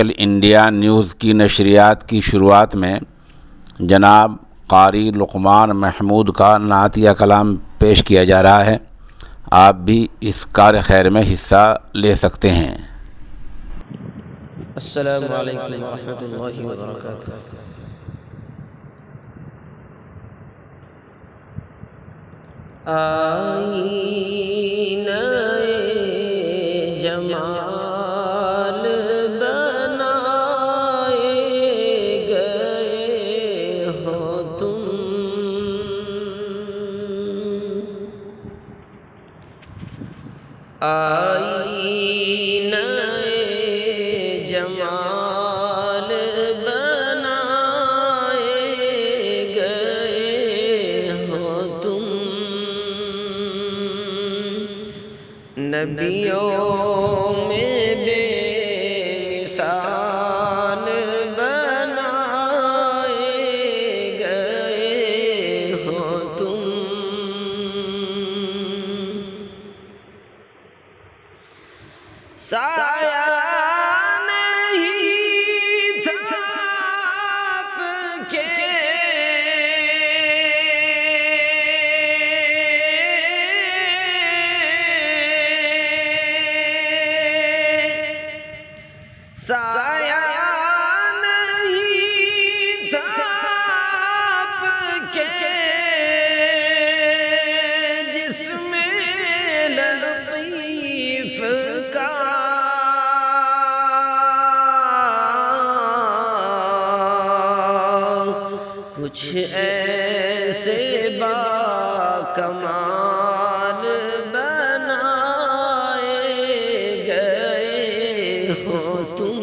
Digital India news کی نشریات کی شروعات میں جناب قاری لقمان محمود کا نعتیہ کلام پیش کیا جا رہا ہے۔ آپ بھی اس کار خیر میں حصہ لے سکتے ہیں۔ السلام علیکم ورحمۃ اللہ وبرکاتہ۔ آئینہ جمال بنائے گئے ہو تم، آئینہ جمال بنائے گئے ہو تم، نبیوں میں بے مثال بنائے گئے ہو تم، سایہ نہیں تھا آپ کے سایہ نہیں تھا آپ کے جس میں لطیف کا کچھ ایسے باکمال بنائے گئے ہو تم،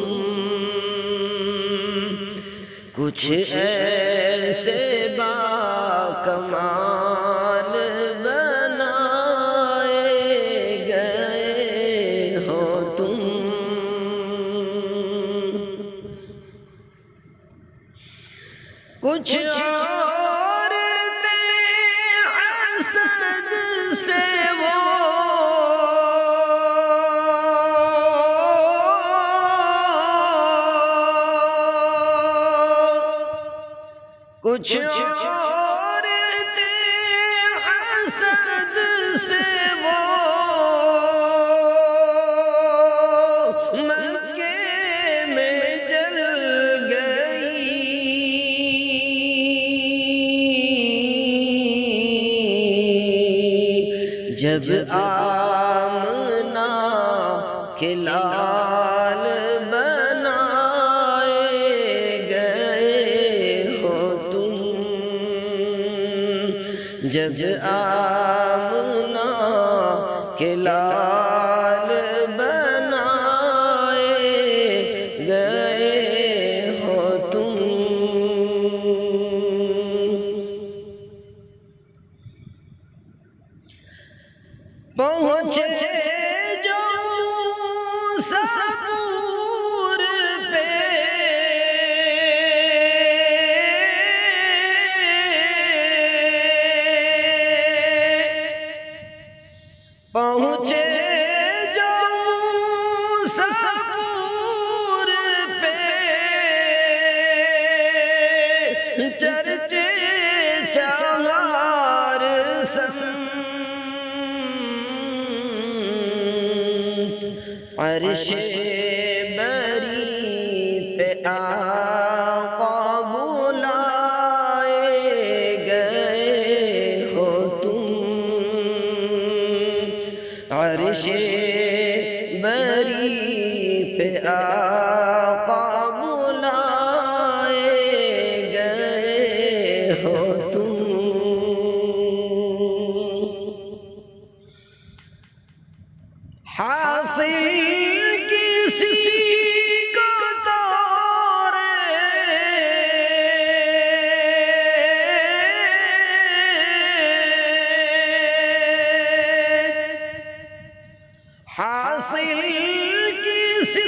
کچھ ایسے باکمال بنائے گئے ہو تم، کچھ عورتیں حسد سے وہ کچھ عورتیں حسد سے وہ مکے میں جل گئی، جب آمنہ کے لال بنائے گئے ہو تم، جب آمنہ کے لال بنائے گئے ہو تم، پہنچے جو موسیٰ طور پہ، پہنچے جو موسیٰ طور پہ، چرچے چار سمت، عرش بری پہ آقا بلائے گئے ہو تم، عرش بری پہ آقا بلائے گئے ہو تم، حاصل کسی کو حاصل کسی